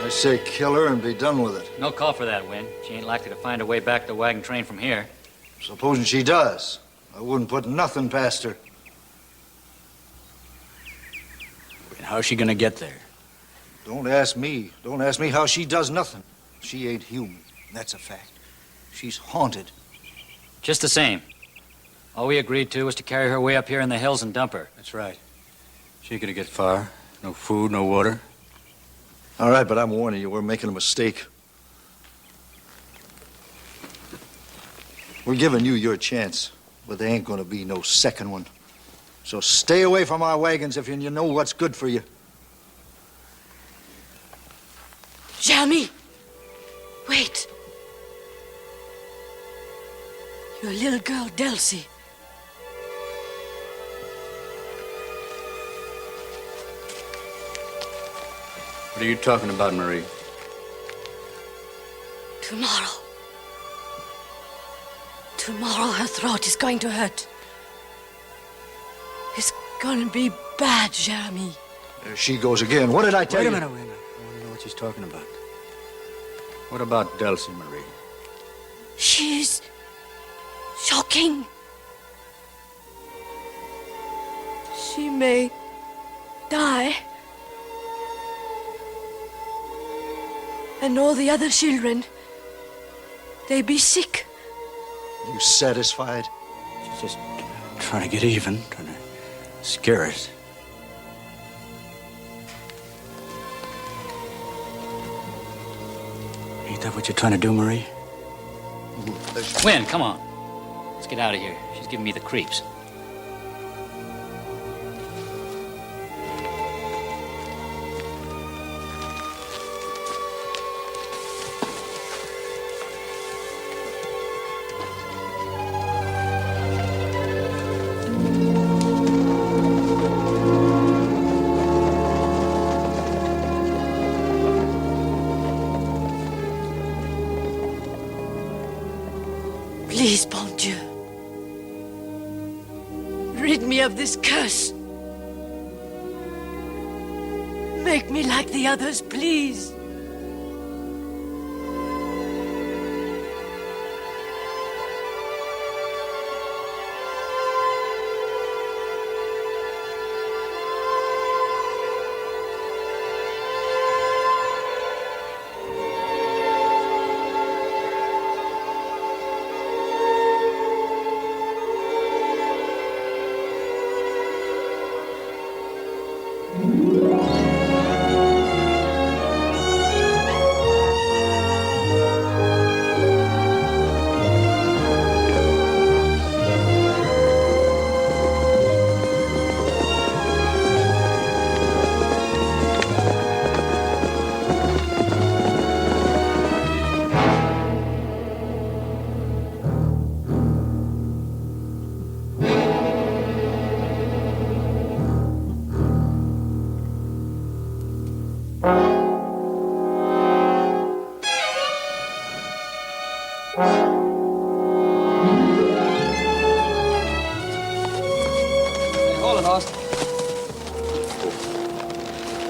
I say kill her and be done with it. No call for that, Win. She ain't likely to find a way back to the wagon train from here. Supposing she does, I wouldn't put nothing past her. And how's she gonna get there? Don't ask me. Don't ask me how she does nothing. She ain't human. That's a fact. She's haunted. Just the same. All we agreed to was to carry her way up here in the hills and dump her. That's right. She ain't gonna get far. No food, no water. All right, but I'm warning you, we're making a mistake. We're giving you your chance, but there ain't gonna be no second one. So stay away from our wagons if you know what's good for you. Jeremy! Wait. Your little girl, Delcy. What are you talking about, Marie? Tomorrow. Tomorrow her throat is going to hurt. It's gonna be bad, Jeremy. There she goes again. What did I tell you? Wait a minute, wait a minute. I want to know what she's talking about. What about Delcy, Marie? She's shocking. She may die. And all the other children, they be sick. You satisfied? She's just trying to get even, trying to scare us. Ain't that what you're trying to do, Marie? Win, come on. Let's get out of here. She's giving me the creeps. Please, bon Dieu. Rid me of this curse. Make me like the others, please.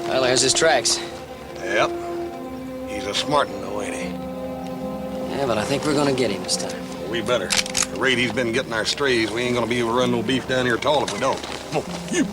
Well, there's his tracks. Yep. He's a smart one, though, ain't he? Yeah, but I think we're gonna get him this time. We better. At the rate he's been getting our strays, we ain't gonna be able to run no beef down here at all if we don't. Come on, you.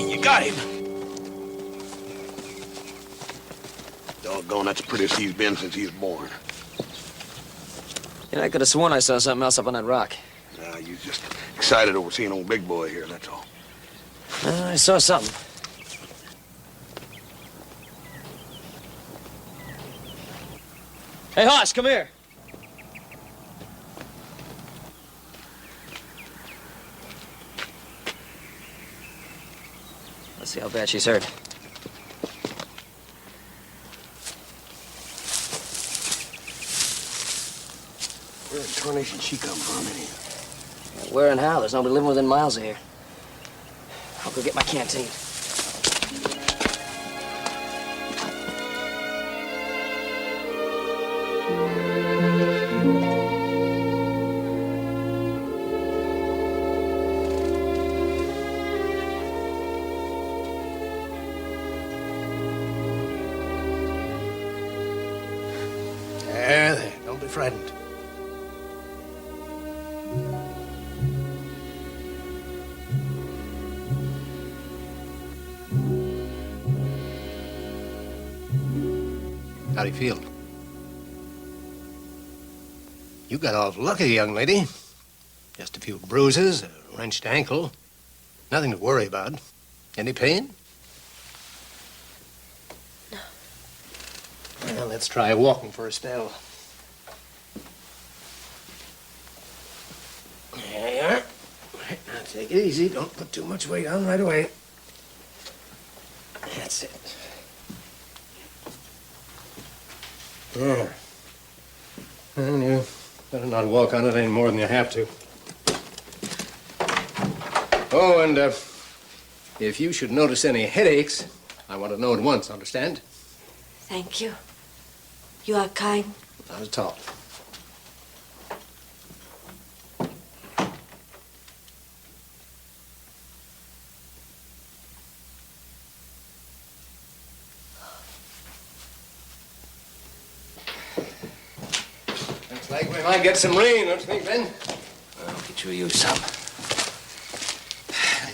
You got him. Doggone, that's the prettiest he's been since he was born. Yeah, I could have sworn I saw something else up on that rock. Nah, you just excited over seeing old big boy here, that's all. I saw something. Hey, Hoss, come here. Let's see how bad she's hurt. Where in tarnation she come from, anyhow? Where and how? There's nobody living within miles of here. I'll go get my canteen. There, don't be frightened. How do you feel? You got off lucky, young lady. Just a few bruises, a wrenched ankle. Nothing to worry about. Any pain? No. Well, let's try walking for a spell. There you are. Right, now take it easy. Don't put too much weight on right away. That's it. There. And you better not walk on it any more than you have to. Oh, and if you should notice any headaches, I want to know at once, understand? Thank you. You are kind. Not at all. Looks like we might get some rain, don't you think, Ben? I'll get you some. I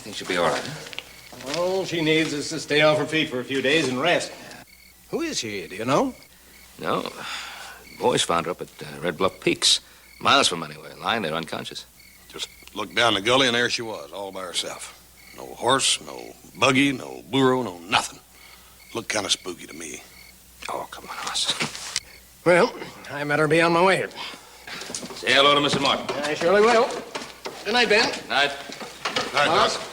think she'll be all right, huh? All she needs is to stay off her feet for a few days and rest. Who is she, do you know? No. Boys found her up at Red Bluff Peaks. Miles from anywhere, lying there unconscious. Just looked down the gully and there she was, all by herself. No horse, no buggy, no burro, no nothing. Looked kind of spooky to me. Oh, come on, Hoss. Well, I better be on my way. Say hello to Mr. Martin. I surely will. Good night, Ben. Night. All right, Hoss. Doc.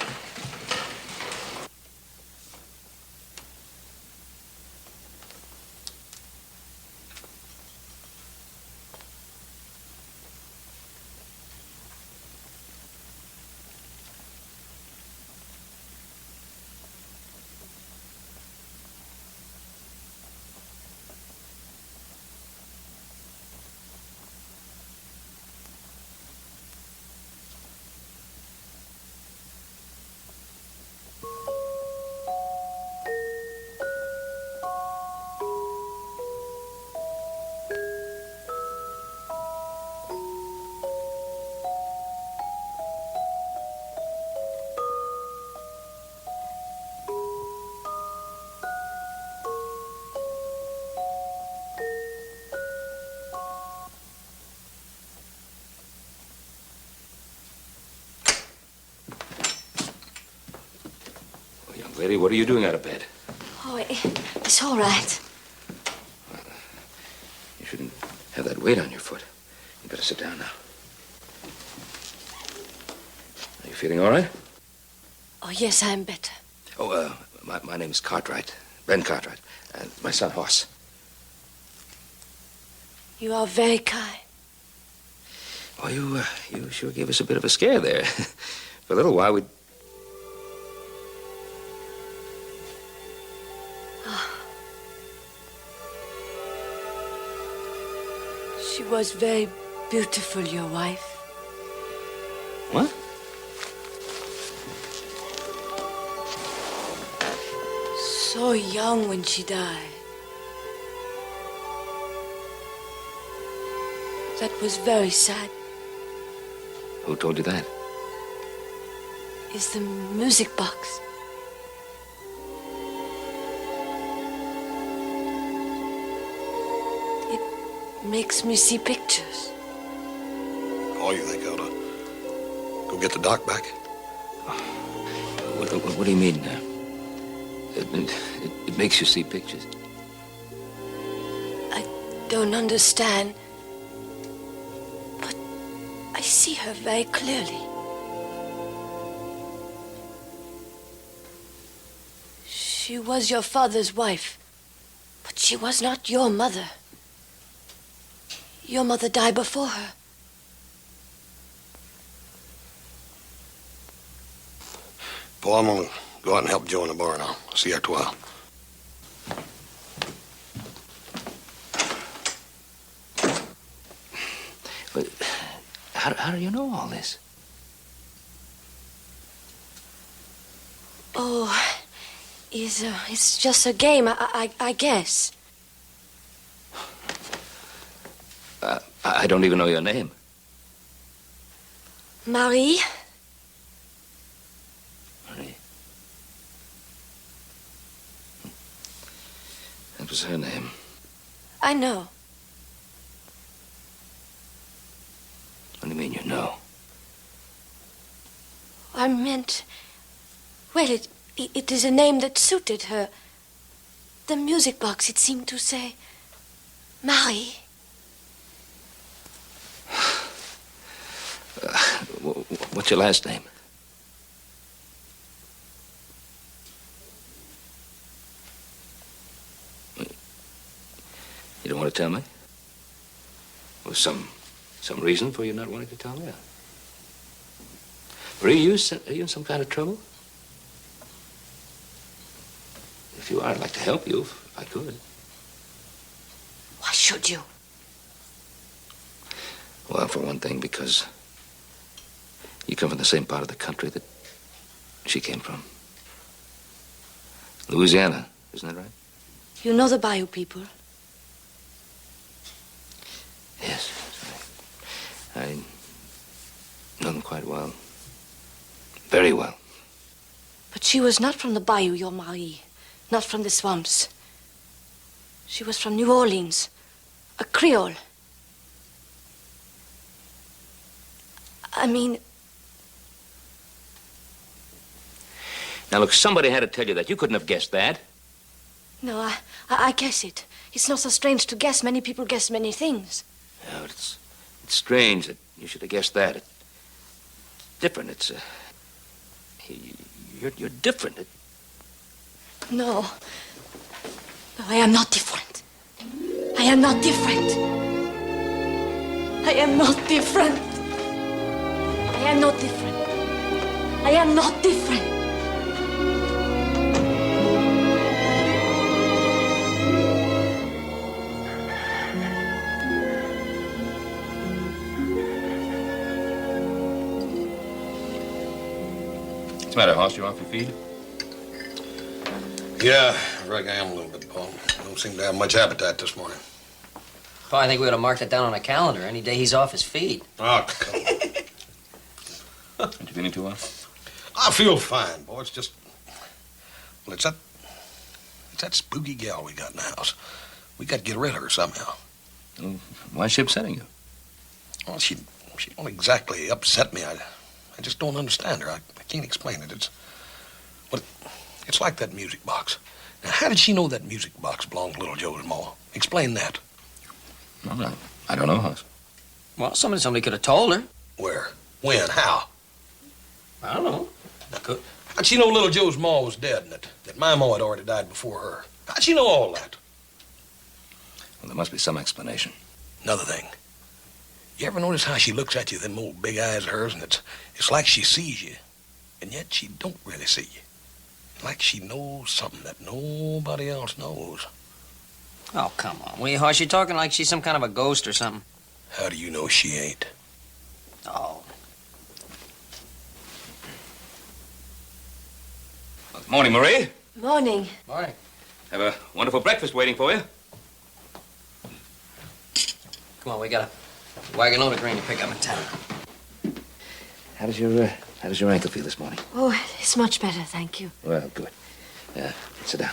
Lady, what are you doing out of bed? Oh, it's all right. You shouldn't have that weight on your foot. You better sit down now. Are you feeling all right? Oh, yes, I'm better. Oh, my name's Cartwright. Ben Cartwright. And my son, Hoss. You are very kind. Oh, you sure gave us a bit of a scare there. For a little while, we'd... She was very beautiful, your wife. What? so young when she died. That was very sad. Who told you that? Is the music box. It makes me see pictures. Oh, you think I ought to go get the doc back? What do you mean? It makes you see pictures. I don't understand. But I see her very clearly. She was your father's wife, but she was not your mother. Your mother died before her. Boy, I'm gonna go out and help Joe in the barn. I'll see you after a while. But how do you know all this? Oh, it's just a game, I guess. I don't even know your name. Marie? Marie. That was her name. I know. What do you mean you know? I meant... Well, it is a name that suited her. The music box, it seemed to say... Marie. What's your last name? You don't want to tell me? Was some reason for you not wanting to tell me? Are you in some kind of trouble? If you are, I'd like to help you if I could. Why should you? Well, for one thing, because you come from the same part of the country that she came from. Louisiana, isn't that right? You know the Bayou people? Yes, that's right. I know them quite well. Very well. But she was not from the Bayou, your Marie. Not from the swamps. She was from New Orleans. A Creole. I mean... Now, look, somebody had to tell you that. You couldn't have guessed that. No, I guess it. It's not so strange to guess. Many people guess many things. Yeah, but it's strange that you should have guessed that. It's different. It's, you're different. No. No, I am not different. I am not different. I am not different. I am not different. I am not different. What's the matter, Hoss? You off your feed? Yeah, I reckon I am a little bit, Paul. Don't seem to have much appetite this morning. Oh, I think we ought to mark that down on a calendar. Any day he's off his feed. Oh, come on. Aren't you feeling too well? I feel fine, boy. It's just... Well, it's that spooky gal we got in the house. We got to get rid of her somehow. Well, why is she upsetting you? Well, she don't exactly upset me. I just don't understand her. I can't explain it. It's like that music box. Now, how did she know that music box belonged to little Joe's ma? Explain that. Well, I don't know, Hoss. Well, somebody could have told her. Where? When? How? I don't know. How'd she know little Joe's ma was dead and that my ma had already died before her? How'd she know all that? Well, there must be some explanation. Another thing. You ever notice how she looks at you, them old big eyes of hers, and it's like she sees you, and yet she don't really see you. Like she knows something that nobody else knows. Oh, come on. Will you, Hoss? You're talking like she's some kind of a ghost or something. How do you know she ain't? Oh. Morning, Marie. Morning. Morning. Have a wonderful breakfast waiting for you. Come on, we got a wagon load of grain to pick up in town. How does your ankle feel this morning? Oh, it's much better, thank you. Well, good. Sit down.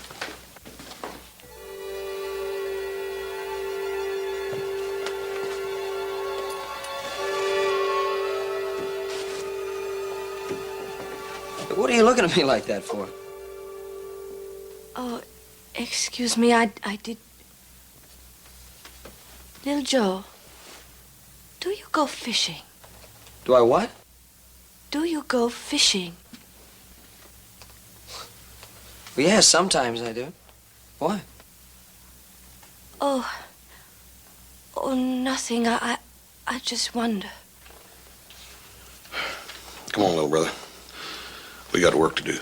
What are you looking at me like that for? Oh, excuse me, I did... Little Joe, do you go fishing? Do I what? Do you go fishing? Well, yeah, sometimes I do. Why? Oh, nothing. I just wonder. Come on, little brother. We got work to do.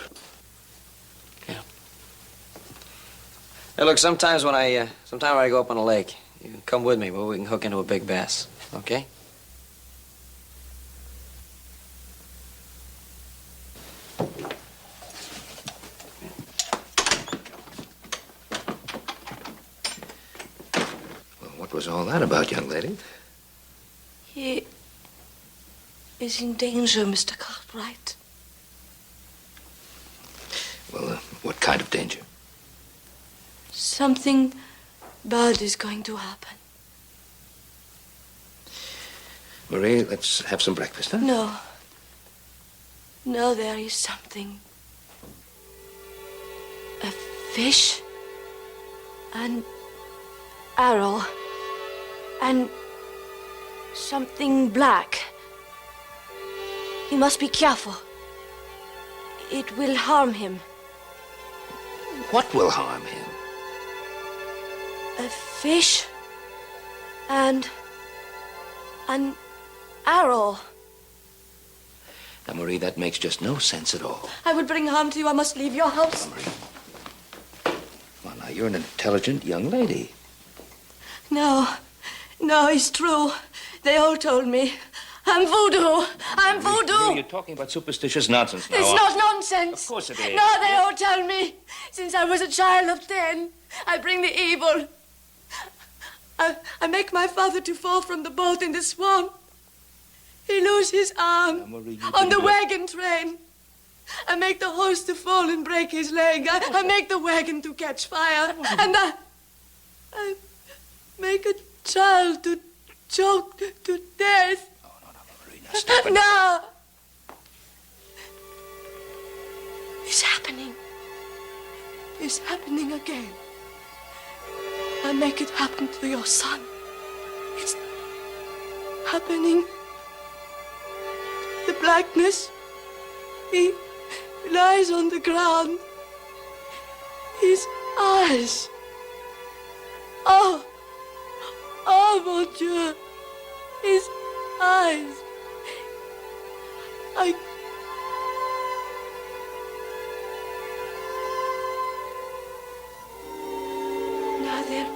Yeah. Hey, look, sometimes when I go up on a lake, you can come with me, but we can hook into a big bass, okay? Well, what was all that about, young lady? He is in danger, Mr. Cartwright. Well, what kind of danger? Something bad is going to happen. Marie, let's have some breakfast, huh? No. No, there is something. A fish. An arrow. And something black. He must be careful. It will harm him. What will harm him? A fish and an arrow. Now, Marie, that makes just no sense at all. I will bring harm to you. I must leave your house. Now, Marie. Well, now, you're an intelligent young lady. No, it's true. They all told me. I'm voodoo. I'm voodoo. Marie, you're talking about superstitious nonsense now. It's not nonsense. Of course it is. No, they all tell me. Since I was a child of 10, I bring the evil. I make my father to fall from the boat in the swamp. He lose his arm Now, Marie, on the wagon train. I make the horse to fall and break his leg. I make the wagon to catch fire. And I make a child to choke to death. No, Marie, now stop it. No. It's happening. It's happening again. I make it happen to your son. It's happening. The blackness. He lies on the ground. His eyes. Oh, mon Dieu. His eyes. Now there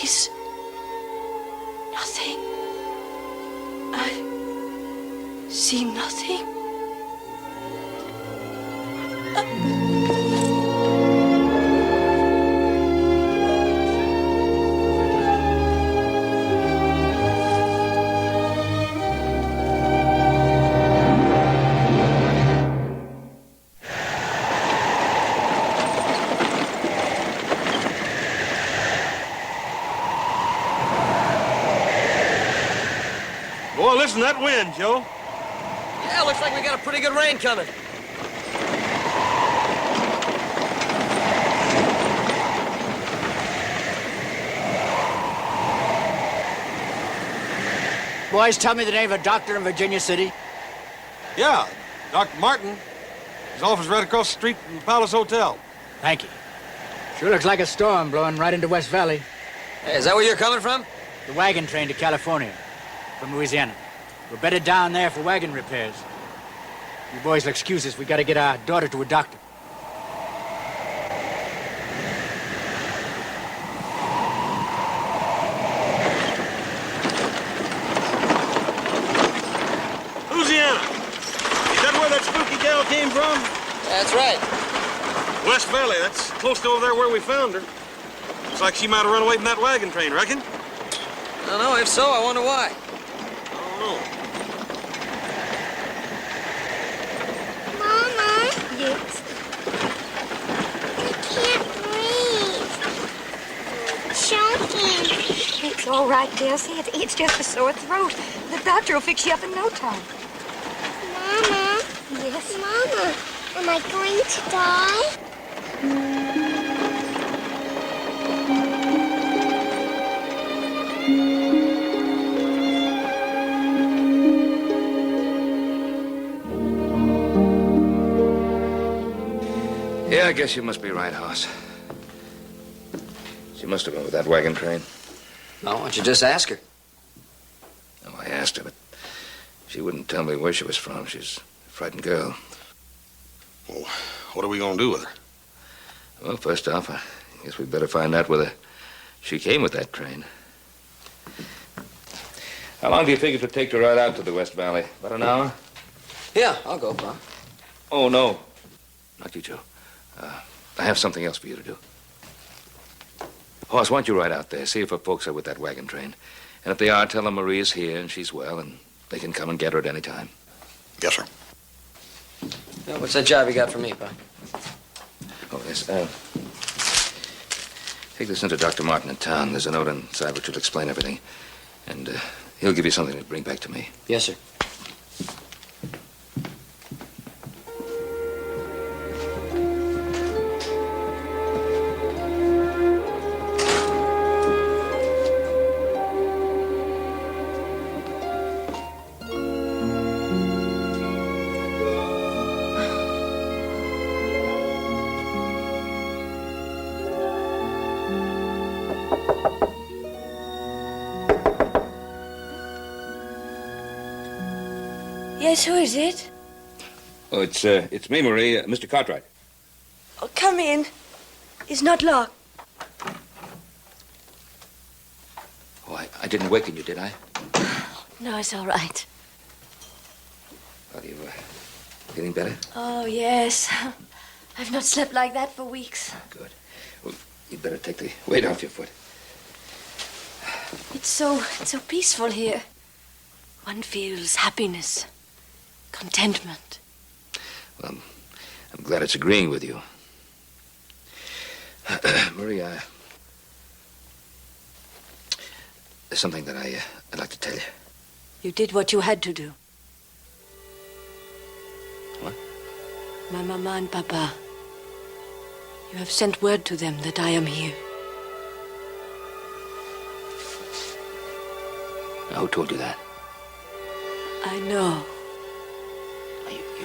is nothing. I see nothing. Boy, listen to that wind, Joe. Yeah, looks like we got a pretty good rain coming. Boys, tell me the name of a doctor in Virginia City. Yeah, Dr. Martin. His office right across the street from the Palace Hotel. Thank you. Sure looks like a storm blowing right into West Valley. Hey, is that where you're coming from? The wagon train to California from Louisiana. We're bedded down there for wagon repairs. You boys will excuse us. We got to get our daughter to a doctor. Louisiana. Is that where that spooky gal came from? That's right. West Valley, that's close to over there where we found her. Looks like she might have run away from that wagon train, reckon? I don't know. If so, I wonder why. I don't know. Mama? Yes? I can't breathe. Choking. It's all right, Delcy. It's just a sore throat. The doctor will fix you up in no time. Mama? Yes? Mama, am I going to die? Yeah, I guess you must be right, Hoss. She must have been with that wagon train. No, why don't you just ask her? Oh, I asked her, but she wouldn't tell me where she was from. She's a frightened girl. Well, what are we going to do with her? Well, first off, I guess we'd better find out whether she came with that train. How long do you figure it would take to ride out to the West Valley? About an hour? Yeah, I'll go, Pa. Oh, no. Not you, Joe. I have something else for you to do. Hoss, why don't you ride out there, see if her folks are with that wagon train. And if they are, tell them Marie is here and she's well, and they can come and get her at any time. Yes, sir. Yeah, what's that job you got for me, Pa? Oh, yes. Take this into Dr. Martin in town. There's a note inside which will explain everything. And he'll give you something to bring back to me. Yes, sir. Yes, who is it? Oh, it's me, Marie. Mr. Cartwright. Oh, come in. It's not locked. Oh, I didn't waken you, did I? No, it's all right. Are you feeling better? Oh, yes. I've not slept like that for weeks. Good. Well, you'd better take the weight off your foot. It's so peaceful here. One feels happiness, contentment. Well, I'm glad it's agreeing with you. Maria, there's something that I'd like to tell you. You did what you had to do. What? My mama and papa. You have sent word to them that I am here. Now, who told you that? I know.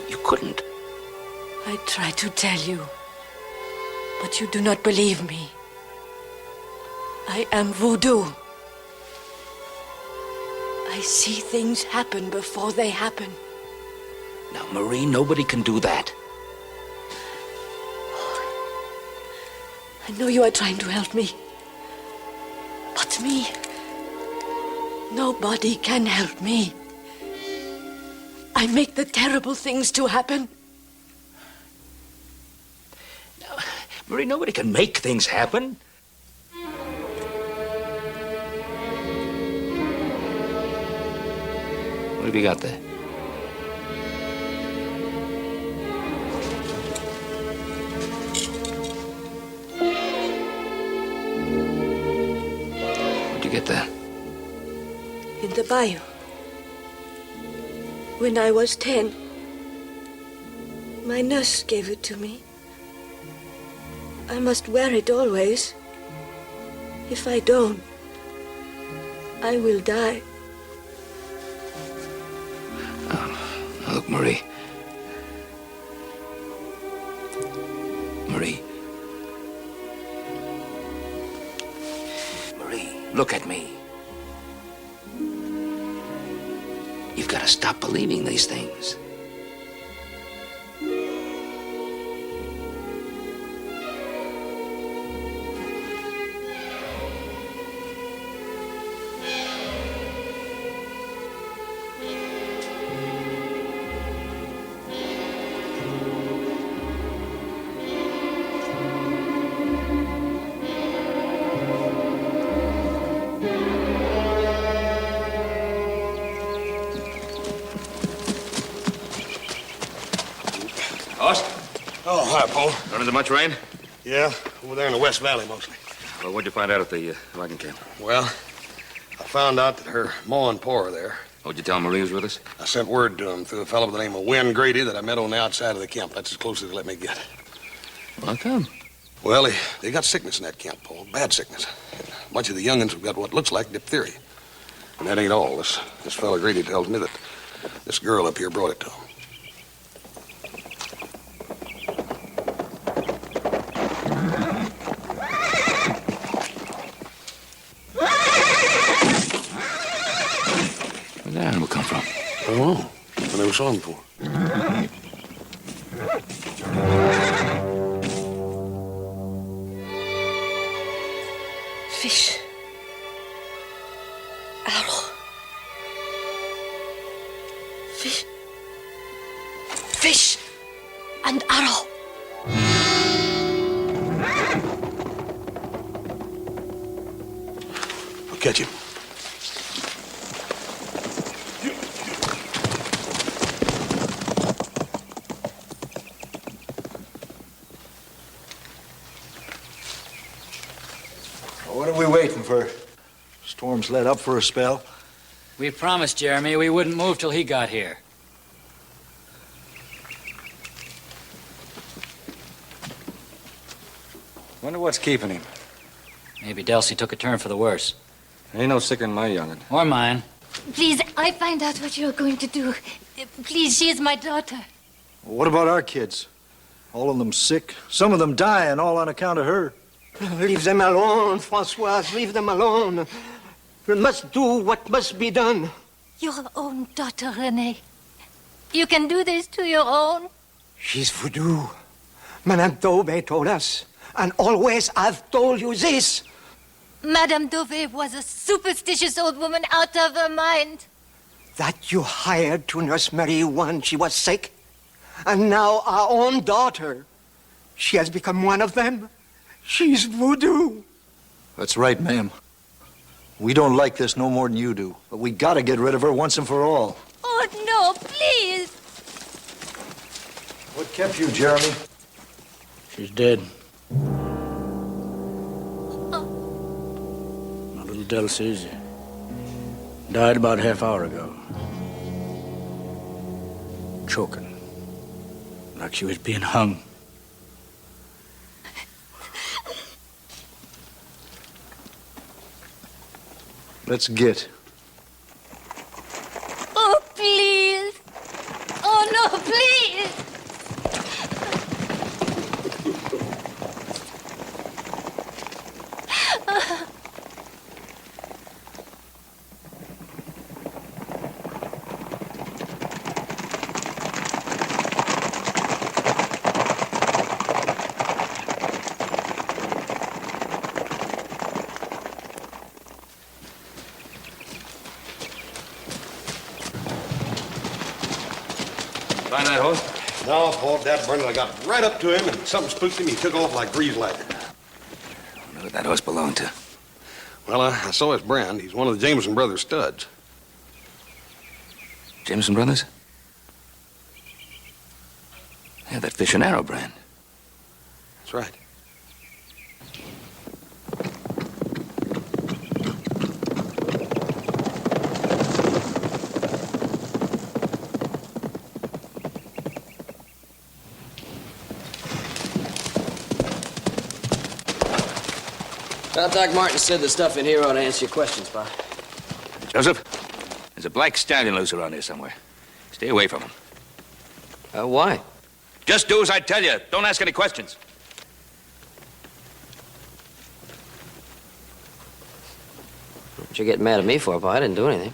You couldn't. I try to tell you, but you do not believe me. I am voodoo. I see things happen before they happen. Now, Marie, nobody can do that. I know you are trying to help me. But me, nobody can help me. I make the terrible things to happen. No, Marie, nobody can make things happen. What have you got there? Where'd you get that? In the bayou. When I was 10, my nurse gave it to me. I must wear it always. If I don't, I will die. Now look, Marie. Marie. Marie, look at me. You've got to stop believing these things. Oh, hi, Paul. Run into much rain? Yeah, over there in the West Valley mostly. Well, what'd you find out at the wagon camp? Well, I found out that her ma and pa are there. What'd you tell Marie was with us? I sent word to them through a fellow by the name of Win Grady that I met on the outside of the camp. That's as close as they let me get. How come? Well, they got sickness in that camp, Paul. Bad sickness. A bunch of the young'uns have got what looks like diphtheria. And that ain't all. This fellow Grady tells me that this girl up here brought it to him. Where'd that animal come from? I don't know. I never saw him before. Fish. Arrow. Fish. Fish and arrow. I'll catch him. What are we waiting for? Storm's let up for a spell. We promised Jeremy we wouldn't move till he got here. Wonder what's keeping him. Maybe Delsey took a turn for the worse. Ain't no sicker than my young'un. Or mine. Please, I find out what you're going to do. Please, she is my daughter. What about our kids? All of them sick, some of them dying, all on account of her. Leave them alone, Francoise. Leave them alone. We must do what must be done. Your own daughter, Renee. You can do this to your own. She's voodoo. Madame Daubé told us. And always I've told you this. Madame Dove was a superstitious old woman out of her mind. That you hired to nurse Marie when she was sick. And now our own daughter. She has become one of them. She's voodoo. That's right, ma'am. We don't like this no more than you do, but we gotta get rid of her once and for all. Oh, no, please. What kept you, Jeremy? She's dead. My little Delsey died about a half hour ago. Choking. Like she was being hung. Let's get. Oh, please. Oh, no, please. Find that horse? No, Paul, Dad Brendan, I got right up to him, and something spooked him. He took off like greased lightning. I wonder who that horse belonged to. Well, I saw his brand. He's one of the Jameson brothers' studs. Jameson Brothers? Yeah, that fish and arrow brand. That's right. Well, Doc Martin said the stuff in here ought to answer your questions, Pa. Joseph, there's a black stallion loose around here somewhere. Stay away from him. Why? Just do as I tell you. Don't ask any questions. What you getting mad at me for, Pa? I didn't do anything.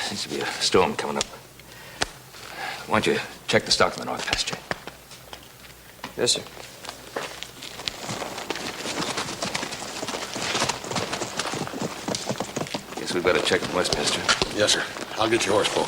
Seems to be a storm coming up. Why don't you check the stock in the north pasture? Yes, sir. Guess we better check the west pasture. Yes, sir. I'll get your horse, Paul.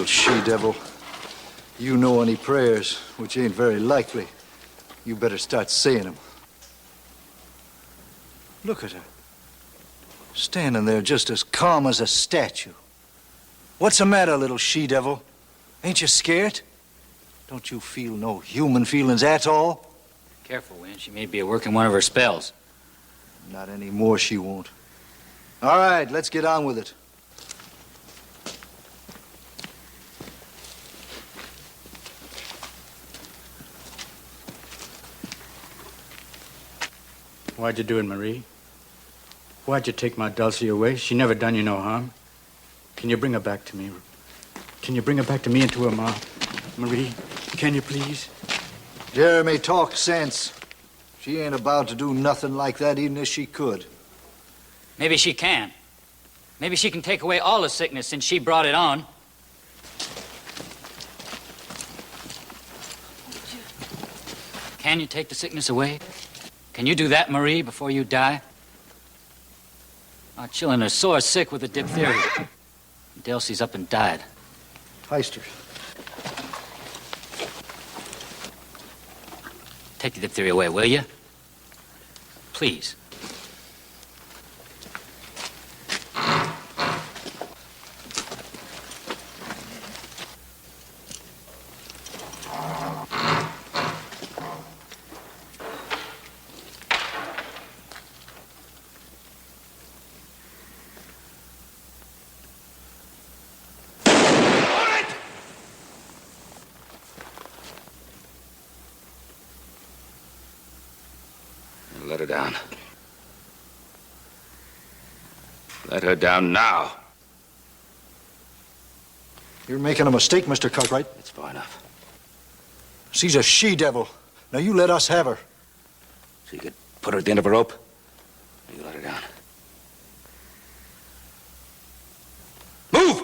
little she-devil. You know any prayers, which ain't very likely. You better start saying them. Look at her. Standing there just as calm as a statue. What's the matter, little she-devil? Ain't you scared? Don't you feel no human feelings at all? Careful, Win. She may be working one of her spells. Not anymore, she won't. All right, let's get on with it. Why'd you do it, Marie? Why'd you take my Dulcie away? She never done you no harm. Can you bring her back to me? Can you bring her back to me and to her ma? Marie, can you please? Jeremy, talk sense. She ain't about to do nothing like that, even if she could. Maybe she can. Maybe she can take away all the sickness since she brought it on. Can you take the sickness away? Can you do that, Marie, before you die? Our children are sore sick with the diphtheria. Delsey's up and died. Heister. Take the diphtheria away, will you? Please. Let her down. Let her down now. You're making a mistake, Mr. Cartwright. It's far enough. She's a she-devil. Now you let us have her. So you could put her at the end of a rope? You let her down. Move!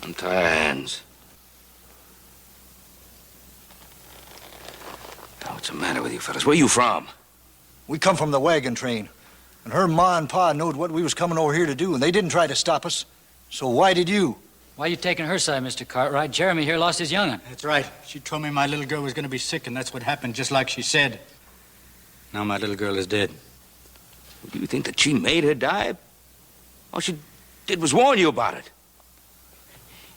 Untie her hands. Now, what's the matter with you fellas? Where you from? We come from the wagon train. And her ma and pa knowed what we was coming over here to do, and they didn't try to stop us. So why did you? Why are you taking her side, Mr. Cartwright? Jeremy here lost his young'un. That's right. She told me my little girl was going to be sick, and that's what happened, just like she said. Now my little girl is dead. Do you think that she made her die? All she did was warn you about it.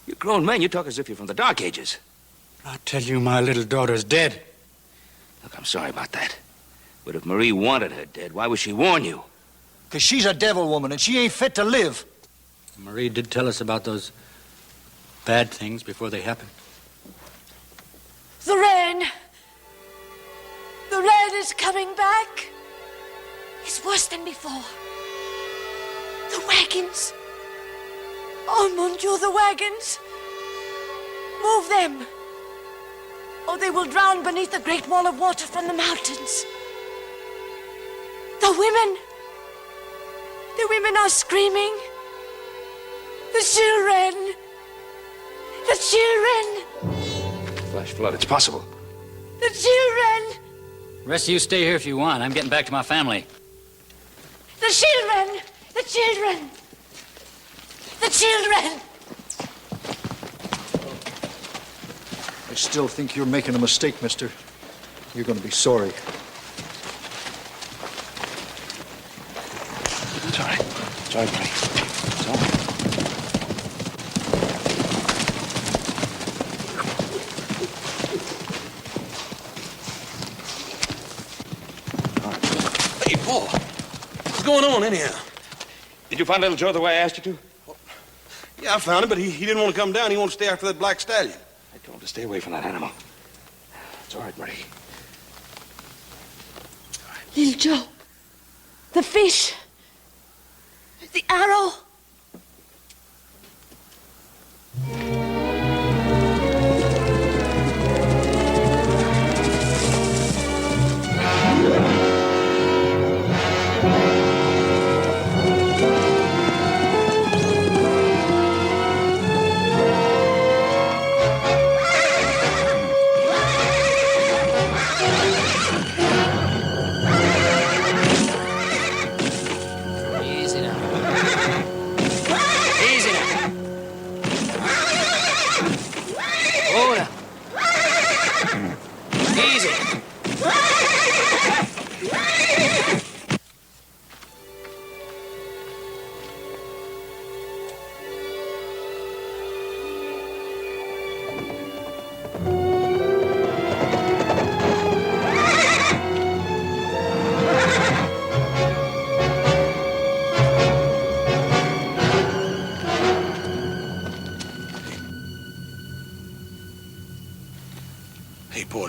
You're grown men. You talk as if you're from the Dark Ages. I tell you, my little daughter's dead. Look, I'm sorry about that. But if Marie wanted her dead, why would she warn you? Because she's a devil woman, and she ain't fit to live. Marie did tell us about those bad things before they happened. The rain. The rain is coming back. It's worse than before. The wagons. Oh, mon Dieu, the wagons. Move them, or they will drown beneath the great wall of water from the mountains. The women are screaming. The children. Flash flood, it's possible. The children. Rest of you stay here if you want. I'm getting back to my family. The children. The children. The children. I still think you're making a mistake, mister. You're going to be sorry. It's all right. It's all right, buddy. It's all right. Hey, Paul. What's going on, anyhow? Did you find little Joe the way I asked you to? Yeah, I found him, but he didn't want to come down. He wanted to stay after that black stallion. I told him to stay away from that animal. It's all right, Marie. Little Joe. The fish. The arrow.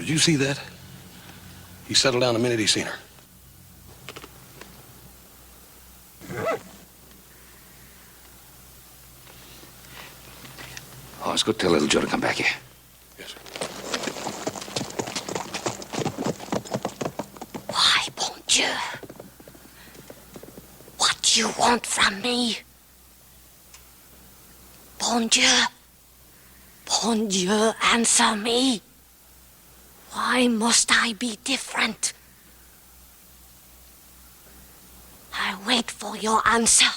did you see that? He settled down the minute he seen her. Hoss, go tell little Joe to come back here. Yes, sir. Why, bon Dieu? What do you want from me? Bon Dieu. Bon Dieu, answer me. Why must I be different? I wait for your answer.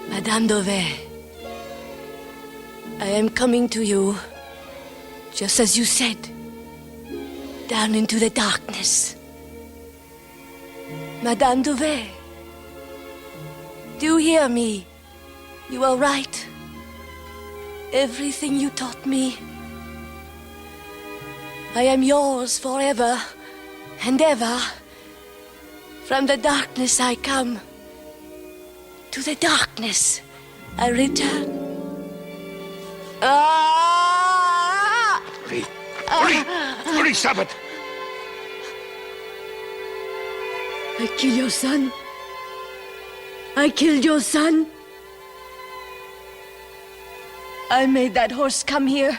Madame Dauvet, I am coming to you, just as you said, down into the darkness. Madame Dauvet, do you hear me? You are right. Everything you taught me. I am yours forever and ever. From the darkness I come. To the darkness I return. Marie, stop it! I killed your son. I killed your son. I made that horse come here.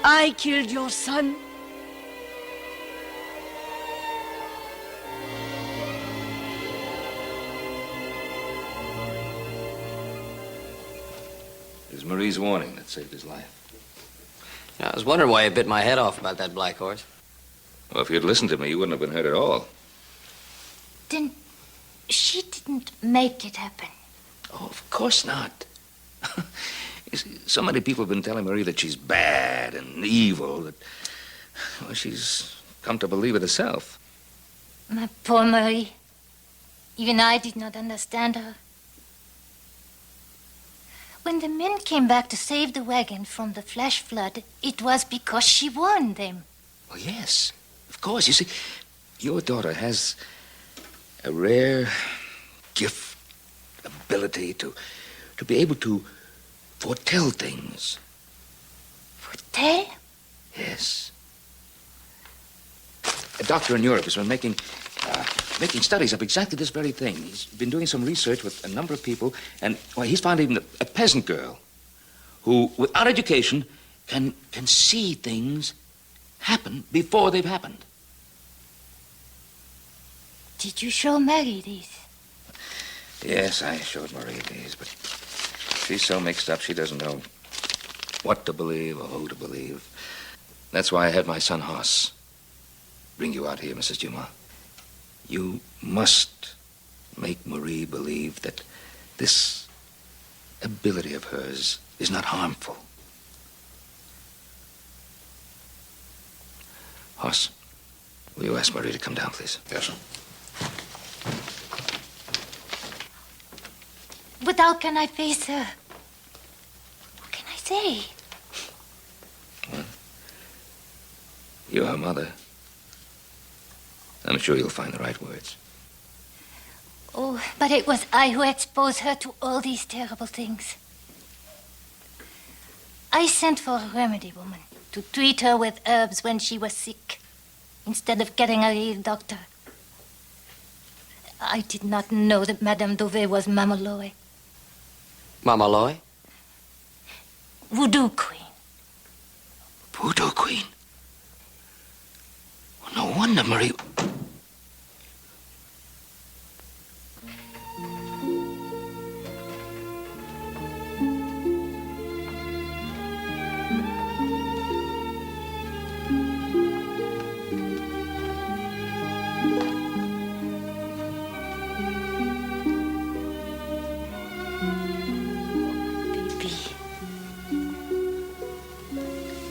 I killed your son. It was Marie's warning that saved his life. I was wondering why you bit my head off about that black horse. Well, if you'd listened to me, you wouldn't have been hurt at all. Then she didn't make it happen. Oh, of course not. You see, so many people have been telling Marie that she's bad and evil that, well, she's come to believe it herself. My poor Marie. Even I did not understand her. When the men came back to save the wagon from the flash flood, it was because she warned them. Oh, yes, of course. You see, your daughter has a rare gift, ability to be able to foretell things. Foretell? Yes. A doctor in Europe has been making studies of exactly this very thing. He's been doing some research with a number of people, and well, he's found even a peasant girl who, without education, can see things happen before they've happened. Did you show Mary these? Yes, I showed Marie these, but she's so mixed up she doesn't know what to believe or who to believe. That's why I had my son Hoss bring you out here, Mrs. Dumas. You must make Marie believe that this ability of hers is not harmful. Hoss, will you ask Marie to come down, please? Yes, sir. But how can I face her? What can I say? Well, you're her mother. I'm sure you'll find the right words. Oh, but it was I who exposed her to all these terrible things. I sent for a remedy woman to treat her with herbs when she was sick, instead of getting a real doctor. I did not know that Madame Dauvet was Mama Loy. Mama Loy? Voodoo Queen. Voodoo Queen? No wonder, Marie.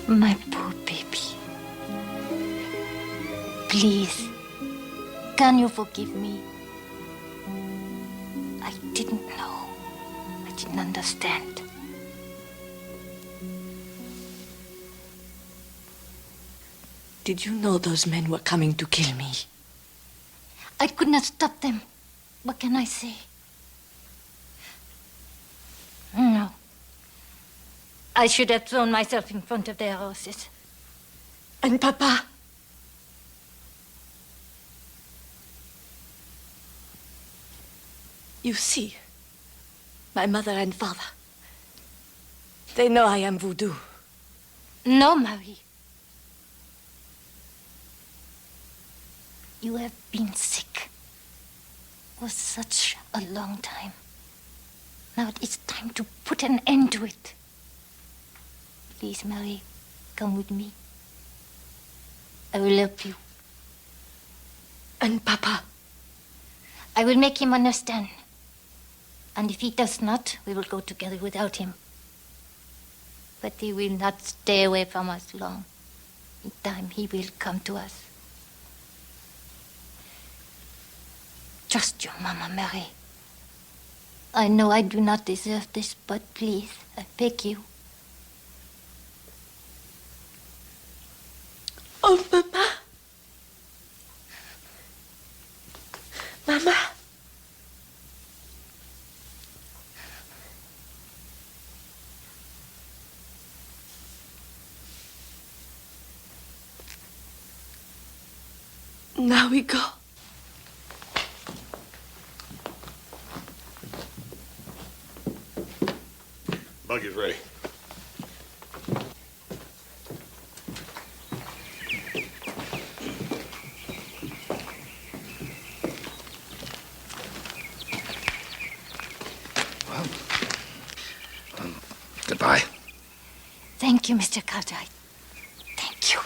My poor baby. Please, can you forgive me? I didn't know. I didn't understand. Did you know those men were coming to kill me? I could not stop them. What can I say? No. I should have thrown myself in front of their horses. And Papa? You see, my mother and father, they know I am voodoo. No, Marie. You have been sick for such a long time. Now it's time to put an end to it. Please, Marie, come with me. I will help you. And Papa? I will make him understand. And if he does not, we will go together without him. But he will not stay away from us long. In time, he will come to us. Trust your Mama, Mary. I know I do not deserve this, but please, I beg you. Oh, Papa. Mama. Now we go. Buggy's ready. Goodbye. Thank you, Mr. Cartwright. Thank you.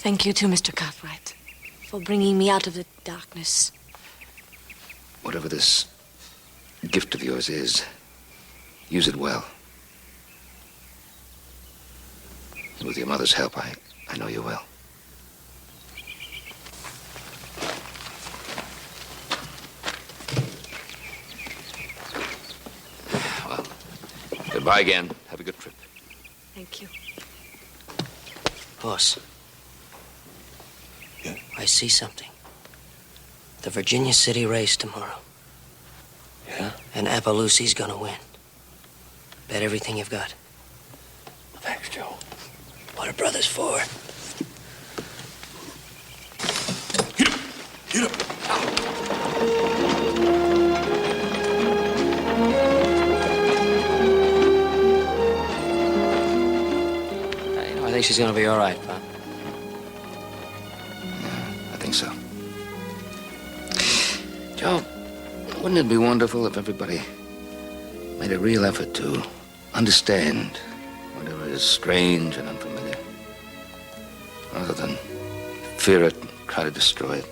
Thank you too, Mr. Cartwright, for bringing me out of the darkness. Whatever this gift of yours is, use it well. And with your mother's help, I know you will. Well, goodbye again. Have a good trip. Thank you. Boss. I see something. The Virginia City race tomorrow. Yeah? And Appaloosa's gonna win. Bet everything you've got. Thanks, Joe. What are brothers for? Get up! I think she's gonna be all right, Pop. I think so. Joe, wouldn't it be wonderful if everybody made a real effort to understand whatever is strange and unfamiliar, rather than fear it and try to destroy it?